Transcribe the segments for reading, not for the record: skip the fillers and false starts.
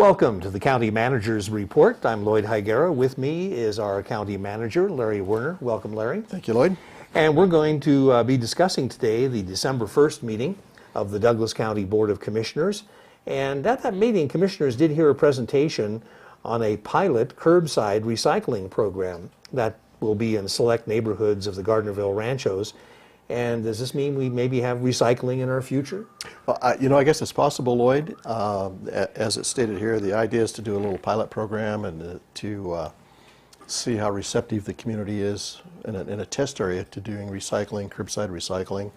Welcome to the County Manager's Report. I'm Lloyd Higuera. With me is our County Manager, Larry Werner. Welcome, Larry. Thank you, Lloyd. And we're going to be discussing today the December 1st meeting of the Douglas County Board of Commissioners. And at that meeting, commissioners did hear a presentation on a pilot curbside recycling program that will be in select neighborhoods of the Gardnerville Ranchos. And does this mean we maybe have recycling in our future? Well, I guess it's possible, Lloyd. As it's stated here, the idea is to do a little pilot program and to see how receptive the community is in a test area to doing recycling, curbside recycling.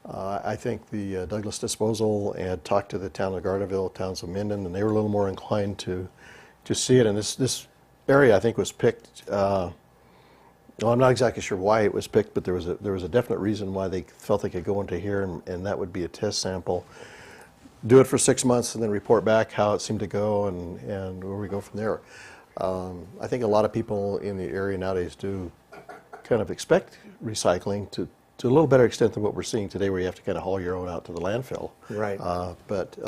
I think the Douglas Disposal had talked to the town of Gardnerville, towns of Minden, and they were a little more inclined to see it. And this area, I think, was picked. Well, I'm not exactly sure why it was picked, but there was a definite reason why they felt they could go into here, and that would be a test sample. Do it for 6 months and then report back how it seemed to go and where we go from there. I think a lot of people in the area nowadays do kind of expect recycling to a little better extent than what we're seeing today, where you have to kind of haul your own out to the landfill. Right. But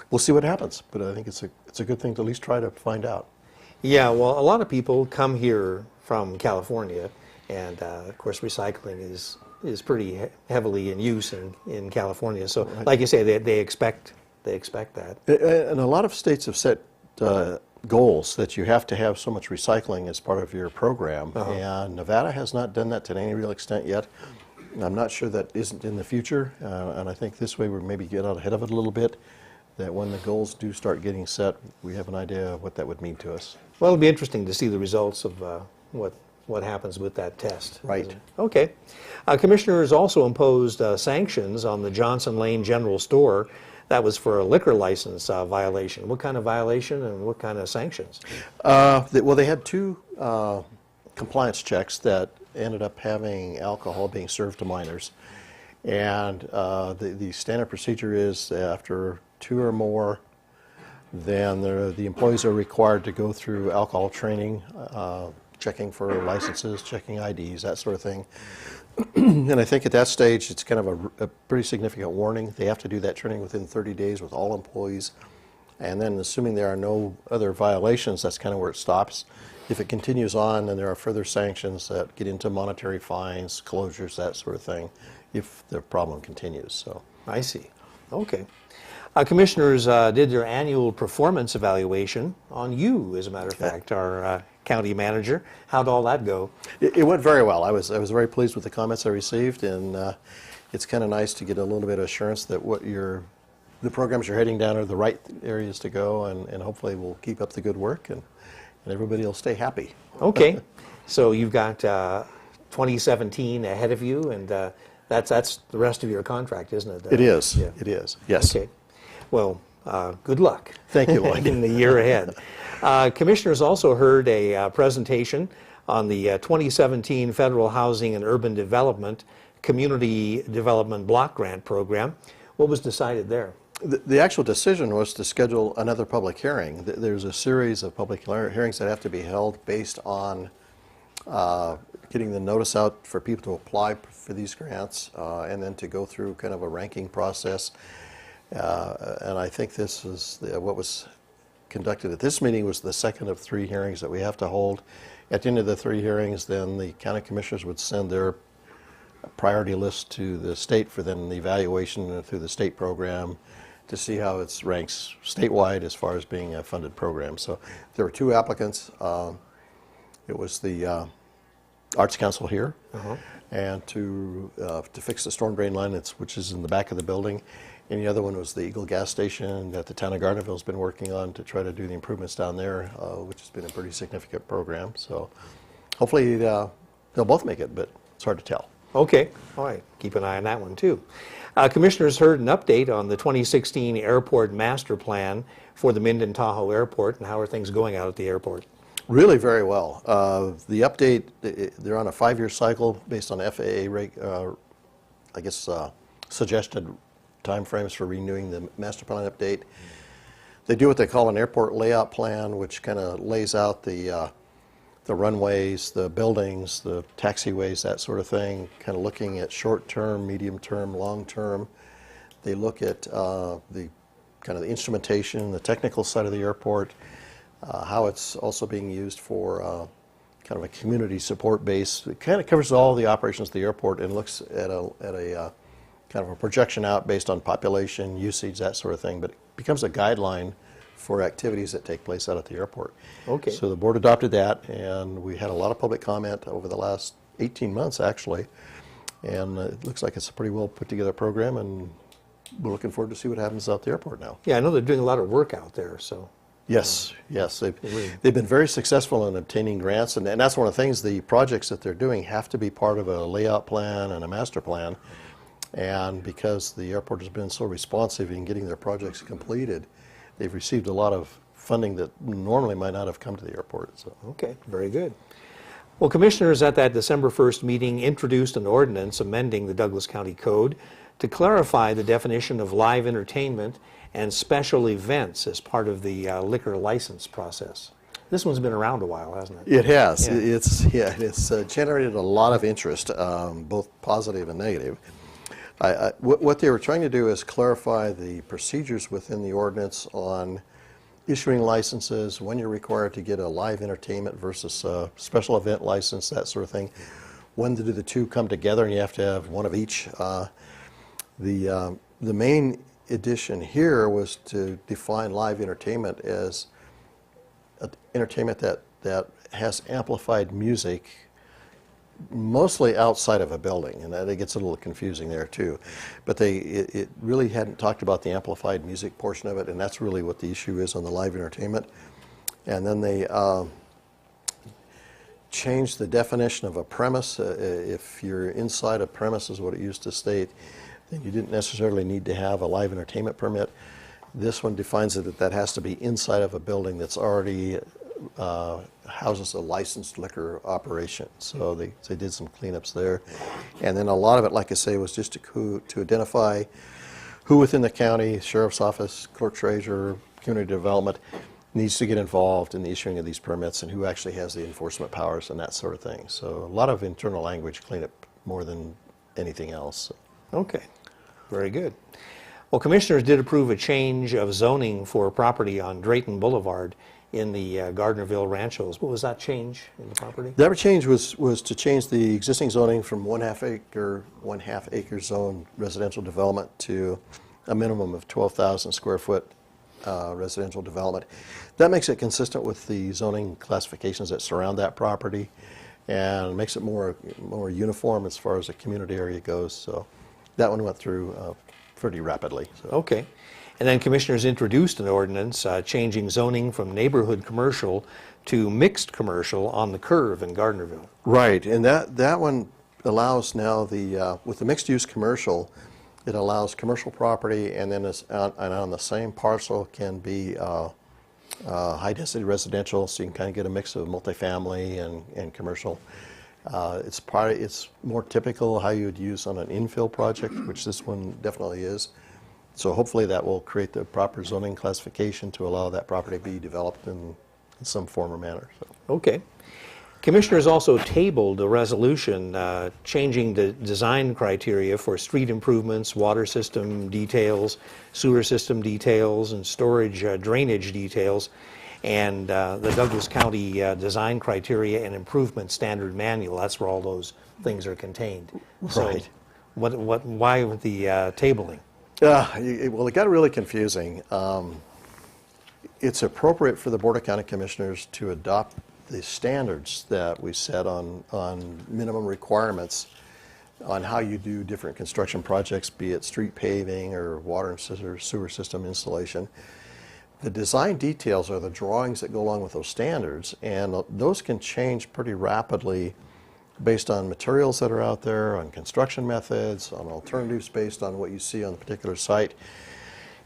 we'll see what happens. But I think it's a good thing to at least try to find out. Yeah, well, a lot of people come here from California, and of course recycling is pretty heavily in use in California. So, right. Like you say, they expect that. And a lot of states have set goals that you have to have so much recycling as part of your program, and Nevada has not done that to any real extent yet. I'm not sure that isn't in the future, and I think this way we maybe get out ahead of it a little bit, that when the goals do start getting set, we have an idea of what that would mean to us. Well, it'll be interesting to see the results of what happens with that test. Right. Okay. Commissioners also imposed sanctions on the Johnson Lane General Store. That was for a liquor license violation. What kind of violation and what kind of sanctions? Well, they had two compliance checks that ended up having alcohol being served to minors. And the standard procedure is after 2 or more, then the employees are required to go through alcohol training, checking for licenses, checking IDs, that sort of thing. And I think at that stage, it's kind of a pretty significant warning. They have to do that training within 30 days with all employees. And then assuming there are no other violations, that's kind of where it stops. If it continues on, then there are further sanctions that get into monetary fines, closures, that sort of thing, if the problem continues. So I see. Okay. Commissioners did their annual performance evaluation on you, as a matter of fact, our county manager. How'd all that go? It went very well. I was very pleased with the comments I received, and it's kind of nice to get a little bit of assurance that the programs you're heading down are the right areas to go, and hopefully we'll keep up the good work, and everybody will stay happy. Okay. So you've got 2017 ahead of you, and that's the rest of your contract, isn't it? It is. Yeah. It is. Yes. Okay. Well, good luck. Thank you, Lloyd. In the year ahead. Commissioners also heard a presentation on the 2017 Federal Housing and Urban Development Community Development Block Grant Program. What was decided there? The actual decision was to schedule another public hearing. There's a series of public hearings that have to be held based on getting the notice out for people to apply for these grants, and then to go through kind of a ranking process. And I think this is what was conducted at this meeting was the second of 3 hearings that we have to hold. At the end of the 3 hearings, then the county commissioners would send their priority list to the state for then the evaluation through the state program to see how it ranks statewide as far as being a funded program. So there were 2 applicants. It was the Arts Council here, and to fix the storm drain line, which is in the back of the building. And the other one was the Eagle gas station that the town of Gardnerville has been working on to try to do the improvements down there, which has been a pretty significant program. So hopefully they'll both make it, but it's hard to tell. Okay. All right. Keep an eye on that one, too. Commissioners heard an update on the 2016 Airport Master Plan for the Minden Tahoe Airport, and how are things going out at the airport? Really very well. The update, they're on a 5-year cycle based on FAA, suggested timeframes for renewing the master plan update. They do what they call an airport layout plan, which kind of lays out the runways, the buildings, the taxiways, that sort of thing, kind of looking at short-term, medium-term, long-term. They look at the kind of the instrumentation, the technical side of the airport, how it's also being used for kind of a community support base. It kind of covers all the operations of the airport and looks at a kind of a projection out based on population, usage, that sort of thing, but it becomes a guideline for activities that take place out at the airport. Okay. So the board adopted that, and we had a lot of public comment over the last 18 months, actually, and it looks like it's a pretty well put together program, and we're looking forward to see what happens out at the airport now. Yeah, I know they're doing a lot of work out there, so. Yes, yes. They've been very successful in obtaining grants, and that's one of the things. The projects that they're doing have to be part of a layout plan and a master plan. And because the airport has been so responsive in getting their projects completed, they've received a lot of funding that normally might not have come to the airport. So. Okay, very good. Well, commissioners at that December 1st meeting introduced an ordinance amending the Douglas County Code to clarify the definition of live entertainment and special events as part of the liquor license process. This one's been around a while, hasn't it? It has. Yeah. It's generated a lot of interest, both positive and negative. What they were trying to do is clarify the procedures within the ordinance on issuing licenses, when you're required to get a live entertainment versus a special event license, that sort of thing. When do the two come together and you have to have one of each. The main addition here was to define live entertainment as entertainment that has amplified music, mostly outside of a building, and that it gets a little confusing there too. But it really hadn't talked about the amplified music portion of it, and that's really what the issue is on the live entertainment. And then they changed the definition of a premise. If you're inside a premise, is what it used to state, then you didn't necessarily need to have a live entertainment permit. This one defines it that has to be inside of a building that's already houses a licensed liquor operation. So they did some cleanups there. And then a lot of it, like I say, was just to identify who within the county, sheriff's office, clerk treasurer, community development, needs to get involved in the issuing of these permits and who actually has the enforcement powers and that sort of thing. So a lot of internal language cleanup more than anything else. Okay, very good. Well, commissioners did approve a change of zoning for property on Drayton Boulevard in the Gardnerville Ranchos. What was that change in the property? That change was to change the existing zoning from 1/2 acre zone residential development to a minimum of 12,000 square foot residential development. That makes it consistent with the zoning classifications that surround that property and makes it more uniform as far as the community area goes. So that one went through pretty rapidly. So. Okay. And then commissioners introduced an ordinance changing zoning from neighborhood commercial to mixed commercial on the curve in Gardnerville. Right, and that one allows now with the mixed use commercial, it allows commercial property, and then on the same parcel can be high density residential, so you can kind of get a mix of multifamily and commercial. It's more typical how you would use on an infill project, which this one definitely is. So hopefully that will create the proper zoning classification to allow that property to be developed in some form or manner. So. Okay. Commissioners also tabled a resolution changing the design criteria for street improvements, water system details, sewer system details, and storage drainage details, and the Douglas County Design Criteria and Improvement Standard Manual. That's where all those things are contained. Right. So why the tabling? Well, it got really confusing. It's appropriate for the Board of County Commissioners to adopt the standards that we set on minimum requirements on how you do different construction projects, be it street paving or water and sewer system installation. The design details are the drawings that go along with those standards, and those can change pretty rapidly based on materials that are out there, on construction methods, on alternatives based on what you see on the particular site.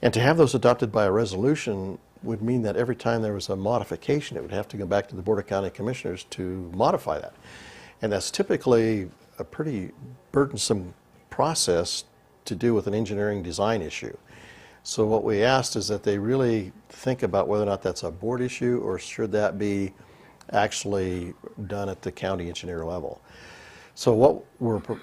And to have those adopted by a resolution would mean that every time there was a modification, it would have to go back to the Board of County Commissioners to modify that. And that's typically a pretty burdensome process to do with an engineering design issue. So what we asked is that they really think about whether or not that's a board issue or should that be actually done at the county engineer level. So what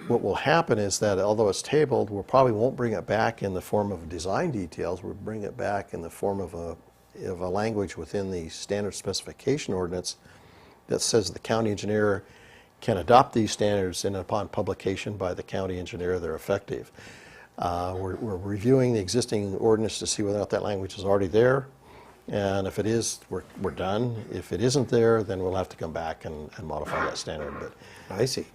will happen is that although it's tabled, we probably won't bring it back in the form of design details. We'll bring it back in the form of a language within the standard specification ordinance that says the county engineer can adopt these standards, and upon publication by the county engineer, they're effective. We're reviewing the existing ordinance to see whether or not that language is already there. And if it is, we're done. If it isn't there, then we'll have to come back and modify that standard. But I see.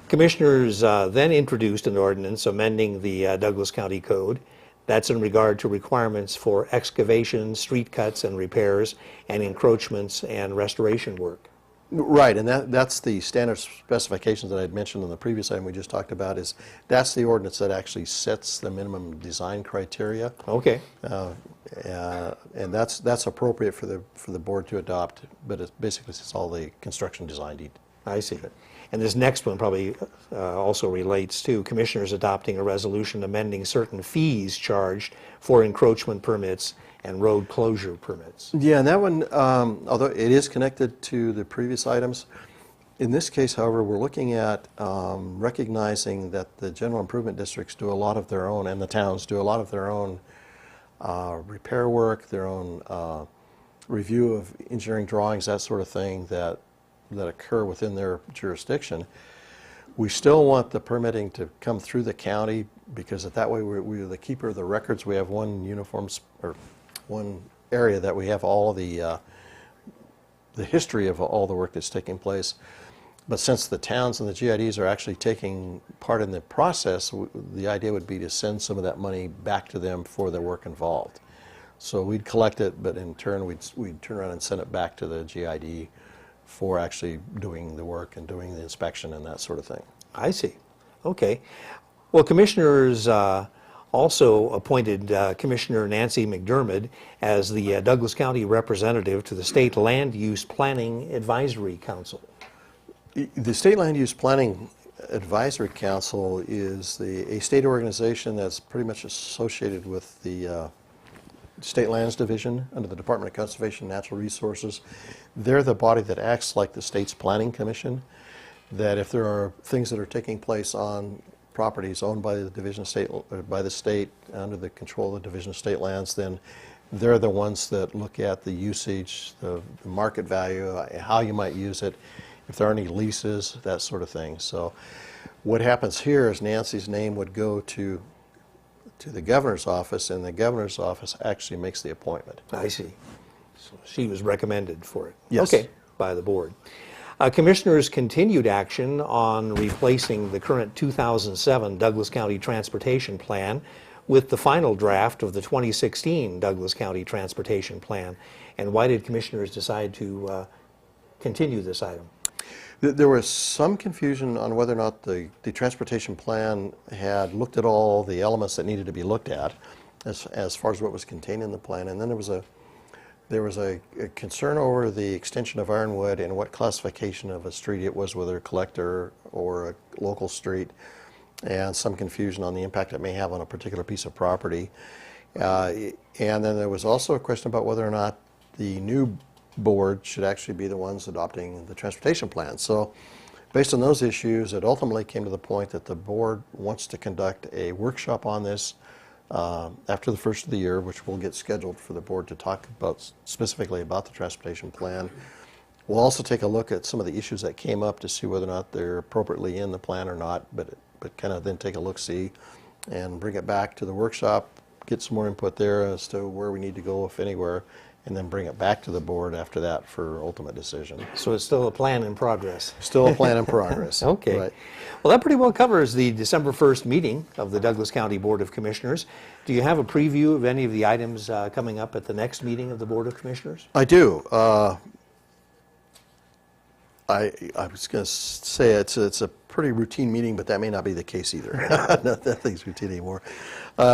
Commissioners then introduced an ordinance amending the Douglas County Code. That's in regard to requirements for excavation, street cuts and repairs, and encroachments and restoration work. right, and that's the standard specifications that I had mentioned in the previous item we just talked about. That's the ordinance that actually sets the minimum design criteria. Okay. And that's appropriate for the board to adopt, but it basically it's all the construction design deed. I see. And this next one probably also relates to commissioners adopting a resolution amending certain fees charged for encroachment permits and road closure permits. Yeah, and that one, although it is connected to the previous items, in this case, however, we're looking at recognizing that the general improvement districts do a lot of their own, and the towns do a lot of their own repair work, their own review of engineering drawings, that sort of thing that occur within their jurisdiction. We still want the permitting to come through the county, because that way we're the keeper of the records. We have one one area that we have all the history of all the work that's taking place. But since the towns and the GIDs are actually taking part in the process, the idea would be to send some of that money back to them for the work involved. So we'd collect it, but in turn we'd turn around and send it back to the GID for actually doing the work and doing the inspection and that sort of thing. I see. Okay. Well, commissioners also appointed Commissioner Nancy McDermott as the Douglas County representative to the State Land Use Planning Advisory Council. The State Land Use Planning Advisory Council is a state organization that's pretty much associated with the State Lands Division under the Department of Conservation and Natural Resources. They're the body that acts like the state's planning commission, that if there are things that are taking place on properties owned by the Division of State, or by the state under the control of the Division of State Lands, then they're the ones that look at the usage, the market value, how you might use it, if there are any leases, that sort of thing. So what happens here is Nancy's name would go to the governor's office, and the governor's office actually makes the appointment. I see. So she was recommended for it. Yes. Okay, by the board. Commissioners continued action on replacing the current 2007 Douglas County Transportation Plan with the final draft of the 2016 Douglas County Transportation Plan. And why did commissioners decide to continue this item? There was some confusion on whether or not the transportation plan had looked at all the elements that needed to be looked at as far as what was contained in the plan. And then there was a concern over the extension of Ironwood and what classification of a street it was, whether a collector or a local street, and some confusion on the impact it may have on a particular piece of property. And then there was also a question about whether or not the new board should actually be the ones adopting the transportation plan. So based on those issues, it ultimately came to the point that the board wants to conduct a workshop on this after the first of the year, which will get scheduled for the board to talk about specifically about the transportation plan. We'll also take a look at some of the issues that came up to see whether or not they're appropriately in the plan or not, but kind of then take a look-see and bring it back to the workshop, get some more input there as to where we need to go, if anywhere, and then bring it back to the board after that for ultimate decision. So it's still a plan in progress. Still a plan in progress. Okay. Right. Well, that pretty well covers the December 1st meeting of the Douglas County Board of Commissioners. Do you have a preview of any of the items coming up at the next meeting of the Board of Commissioners? I do. I was going to say it's a pretty routine meeting, but that may not be the case either. Nothing's routine anymore.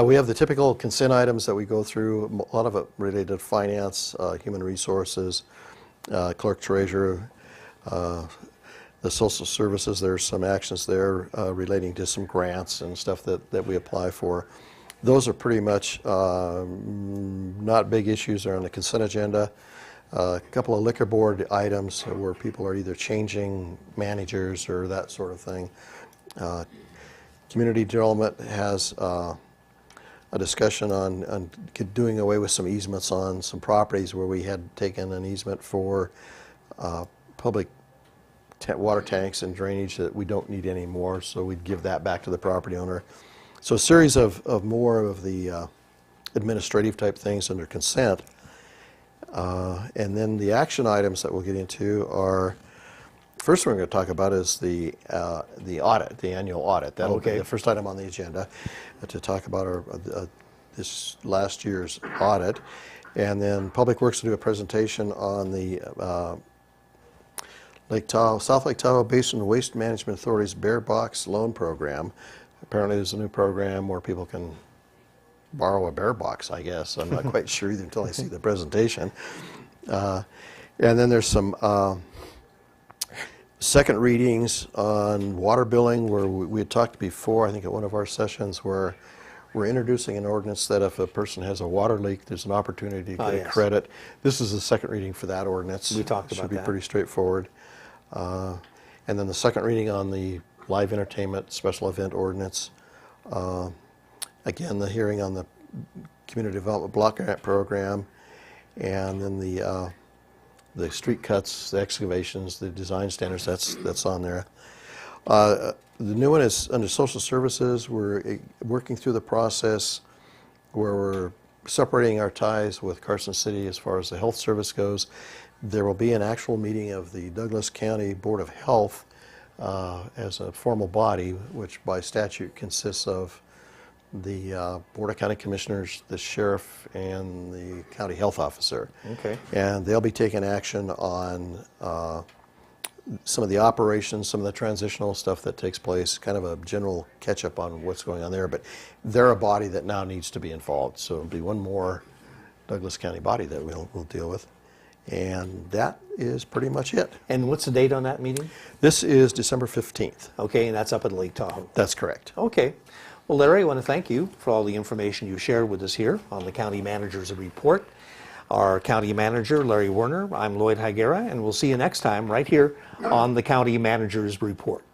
We have the typical consent items that we go through, a lot of it related to finance, human resources, clerk treasurer, the social services. There's some actions there relating to some grants and stuff that we apply for. Those are pretty much not big issues. They're on the consent agenda. A couple of liquor board items where people are either changing managers or that sort of thing. Community development has a discussion on doing away with some easements on some properties where we had taken an easement for public water tanks and drainage that we don't need anymore, so we'd give that back to the property owner. So a series of more of the administrative type things under consent. And then the action items that we'll get into are, first one we're going to talk about is the audit, the annual audit. That'll be the first item on the agenda, to talk about our this last year's audit. And then Public Works will do a presentation on the South Lake Tahoe Basin Waste Management Authority's Bear Box Loan Program. Apparently there's a new program where people can borrow a bear box, I guess. I'm not quite sure either until I see the presentation. And then there's some second readings on water billing, where we had talked before, I think at one of our sessions, where we're introducing an ordinance that if a person has a water leak, there's an opportunity to get a credit. This is the second reading for that ordinance. We talked about that. Should be pretty straightforward. And then the second reading on the live entertainment special event ordinance. Again, the hearing on the community development block grant program, and then the street cuts, the excavations, the design standards. That's on there. The new one is under social services. We're working through the process where we're separating our ties with Carson City as far as the health service goes. There will be an actual meeting of the Douglas County Board of Health as a formal body, which by statute consists of the Board of County Commissioners, the Sheriff, and the County Health Officer. Okay. And they'll be taking action on some of the operations, some of the transitional stuff that takes place, kind of a general catch-up on what's going on there. But they're a body that now needs to be involved. So it'll be one more Douglas County body that we'll deal with. And that is pretty much it. And what's the date on that meeting? This is December 15th. Okay, and that's up at Lake Tahoe. That's correct. Okay. Well, Larry, I want to thank you for all the information you shared with us here on the County Manager's Report. Our County Manager, Larry Werner, I'm Lloyd Higuera, and we'll see you next time right here on the County Manager's Report.